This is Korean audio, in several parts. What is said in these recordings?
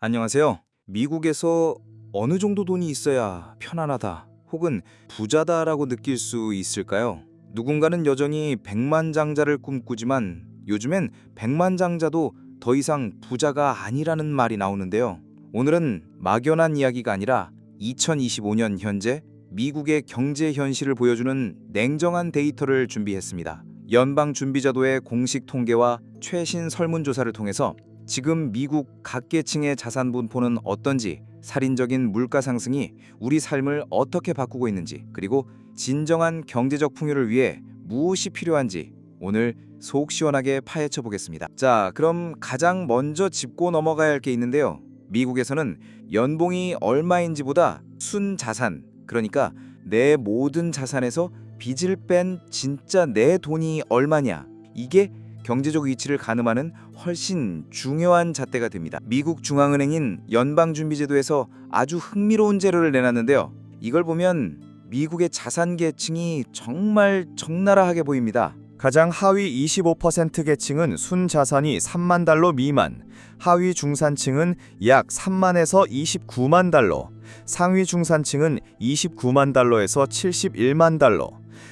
안녕하세요. 미국에서 어느 정도 돈이 있어야 편안하다 혹은 부자다라고 느낄 수 있을까요? 누군가는 여전히 백만장자를 꿈꾸지만 요즘엔 백만장자도 더 이상 부자가 아니라는 말이 나오는데요. 오늘은 막연한 이야기가 아니라 2025년 현재 미국의 경제 현실을 보여주는 냉정한 데이터를 준비했습니다. 연방준비제도의 공식 통계와 최신 설문조사를 통해서 지금 미국 각 계층의 자산 분포는 어떤지, 살인적인 물가 상승이 우리 삶을 어떻게 바꾸고 있는지, 그리고 진정한 경제적 풍요를 위해 무엇이 필요한지 오늘 속 시원하게 파헤쳐 보겠습니다. 자, 그럼 가장 먼저 짚고 넘어가야 할 게 있는데요. 미국에서는 연봉이 얼마인지보다 순자산, 그러니까 내 모든 자산에서 빚을 뺀 진짜 내 돈이 얼마냐, 이게 경제적 위치를 가늠하는 훨씬 중요한 잣대가 됩니다. 미국 중앙은행인 연방준비제도에서 아주 흥미로운 재료를 내놨는데요. 이걸 보면 미국의 자산 계층이 정말 적나라하게 보입니다. 가장 하위 25% 계층은 순자산이 3만 달러 미만, 하위 중산층은 약 3만에서 29만 달러, 상위 중산층은 29만 달러에서 71만 달러,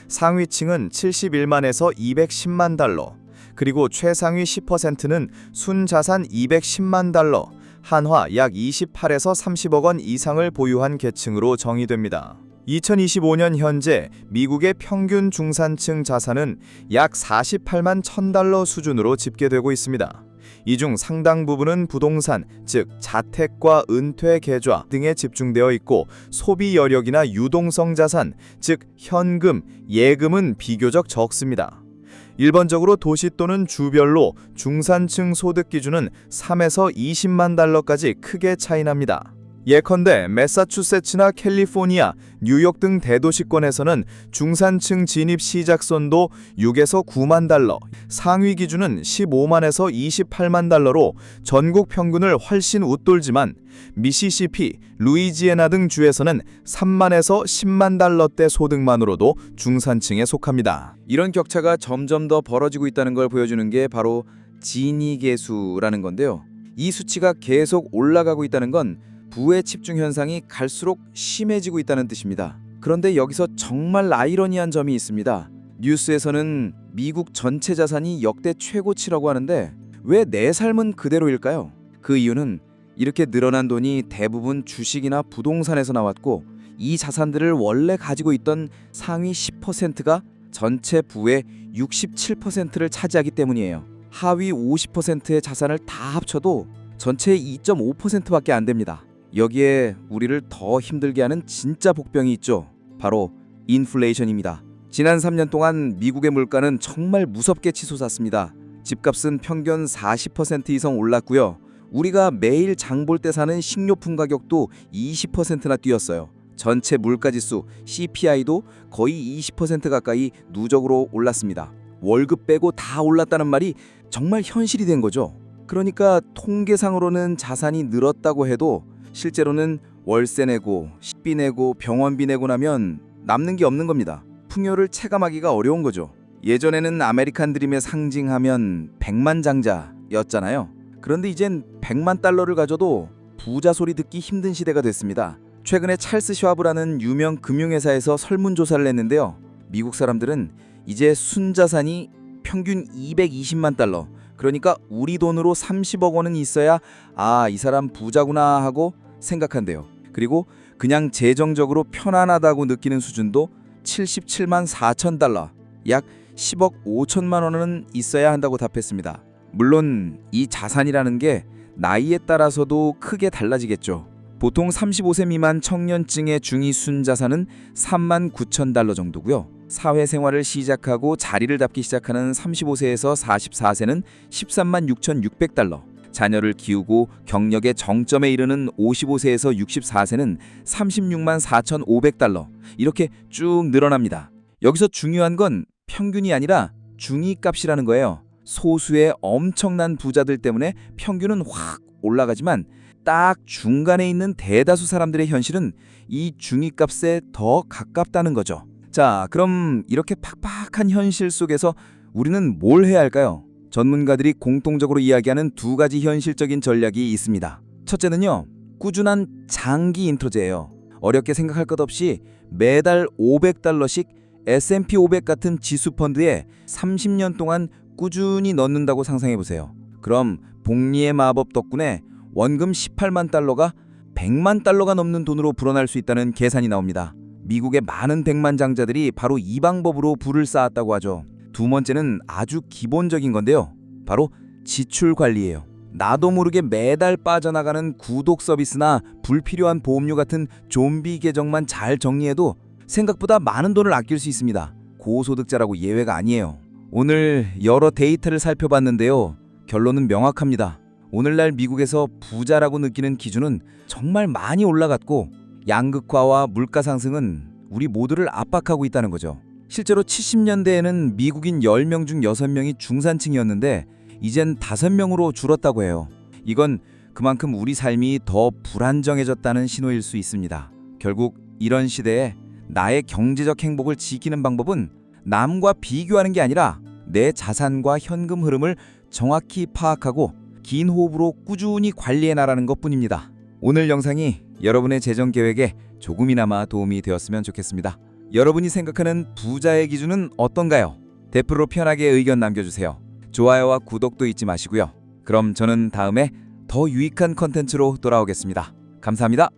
상위층은 71만에서 210만 달러, 그리고 최상위 10%는 순자산 210만 달러, 한화 약 28에서 30억 원 이상을 보유한 계층으로 정의됩니다. 2025년 현재 미국의 평균 중산층 자산은 약 48만 1000달러 수준으로 집계되고 있습니다. 이 중 상당 부분은 부동산, 즉 자택과 은퇴 계좌 등에 집중되어 있고, 소비 여력이나 유동성 자산, 즉 현금, 예금은 비교적 적습니다. 일반적으로 도시 또는 주별로 중산층 소득 기준은 3에서 20만 달러까지 크게 차이납니다. 예컨대 매사추세츠나 캘리포니아, 뉴욕 등 대도시권에서는 중산층 진입 시작선도 6에서 9만 달러, 상위 기준은 15만에서 28만 달러로 전국 평균을 훨씬 웃돌지만, 미시시피, 루이지애나 등 주에서는 3만에서 10만 달러대 소득만으로도 중산층에 속합니다. 이런 격차가 점점 더 벌어지고 있다는 걸 보여주는 게 바로 지니 계수라는 건데요. 이 수치가 계속 올라가고 있다는 건 부의 집중 현상이 갈수록 심해지고 있다는 뜻입니다. 그런데 여기서 정말 아이러니한 점이 있습니다. 뉴스에서는 미국 전체 자산이 역대 최고치라고 하는데 왜 내 삶은 그대로일까요? 그 이유는 이렇게 늘어난 돈이 대부분 주식이나 부동산에서 나왔고, 이 자산들을 원래 가지고 있던 상위 10%가 전체 부의 67%를 차지하기 때문이에요. 하위 50%의 자산을 다 합쳐도 전체의 2.5%밖에 안 됩니다. 여기에 우리를 더 힘들게 하는 진짜 복병이 있죠. 바로 인플레이션입니다. 지난 3년 동안 미국의 물가는 정말 무섭게 치솟았습니다. 집값은 평균 40% 이상 올랐고요. 우리가 매일 장 볼 때 사는 식료품 가격도 20%나 뛰었어요. 전체 물가지수 CPI도 거의 20% 가까이 누적으로 올랐습니다. 월급 빼고 다 올랐다는 말이 정말 현실이 된 거죠. 그러니까 통계상으로는 자산이 늘었다고 해도 실제로는 월세 내고 식비 내고 병원비 내고 나면 남는 게 없는 겁니다. 풍요를 체감하기가 어려운 거죠. 예전에는 아메리칸 드림의 상징하면 백만장자였잖아요. 그런데 이젠 100만 달러를 가져도 부자 소리 듣기 힘든 시대가 됐습니다. 최근에 찰스 슈와브라는 유명 금융회사에서 설문조사를 냈는데요. 미국 사람들은 이제 순자산이 평균 220만 달러, 그러니까 우리 돈으로 30억 원은 있어야 이 사람 부자구나 하고 생각한대요. 그리고 그냥 재정적으로 편안하다고 느끼는 수준도 77만 4천 달러, 약 10억 5천만 원은 있어야 한다고 답했습니다. 물론 이 자산이라는 게 나이에 따라서도 크게 달라지겠죠. 보통 35세 미만 청년층의 중위 순자산은 3만 9천 달러 정도고요. 사회생활을 시작하고 자리를 잡기 시작하는 35세에서 44세는 13만 6,600달러, 자녀를 키우고 경력의 정점에 이르는 55세에서 64세는 36만 4,500달러, 이렇게 쭉 늘어납니다. 여기서 중요한 건 평균이 아니라 중위값이라는 거예요. 소수의 엄청난 부자들 때문에 평균은 확 올라가지만 딱 중간에 있는 대다수 사람들의 현실은 이 중위값에 더 가깝다는 거죠. 자, 그럼 이렇게 팍팍한 현실 속에서 우리는 뭘 해야 할까요? 전문가들이 공통적으로 이야기하는 두 가지 현실적인 전략이 있습니다. 첫째는요, 꾸준한 장기 인트로제예요. 어렵게 생각할 것 없이 매달 $500씩 S&P 500 같은 지수 펀드에 30년 동안 꾸준히 넣는다고 상상해 보세요. 그럼 복리의 마법 덕분에 원금 18만 달러가 100만 달러가 넘는 돈으로 불어날 수 있다는 계산이 나옵니다. 미국의 많은 백만장자들이 바로 이 방법으로 부를 쌓았다고 하죠. 두 번째는 아주 기본적인 건데요. 바로 지출 관리예요. 나도 모르게 매달 빠져나가는 구독 서비스나 불필요한 보험료 같은 좀비 계정만 잘 정리해도 생각보다 많은 돈을 아낄 수 있습니다. 고소득자라고 예외가 아니에요. 오늘 여러 데이터를 살펴봤는데요. 결론은 명확합니다. 오늘날 미국에서 부자라고 느끼는 기준은 정말 많이 올라갔고 양극화와 물가 상승은 우리 모두를 압박하고 있다는 거죠. 실제로 70년대에는 미국인 10명 중 6명이 중산층이었는데 이젠 5명으로 줄었다고 해요. 이건 그만큼 우리 삶이 더 불안정해졌다는 신호일 수 있습니다. 결국 이런 시대에 나의 경제적 행복을 지키는 방법은 남과 비교하는 게 아니라 내 자산과 현금 흐름을 정확히 파악하고 긴 호흡으로 꾸준히 관리해 나가는 것뿐입니다. 오늘 영상이 여러분의 재정 계획에 조금이나마 도움이 되었으면 좋겠습니다. 여러분이 생각하는 부자의 기준은 어떤가요? 댓글로 편하게 의견 남겨주세요. 좋아요와 구독도 잊지 마시고요. 그럼 저는 다음에 더 유익한 컨텐츠로 돌아오겠습니다. 감사합니다.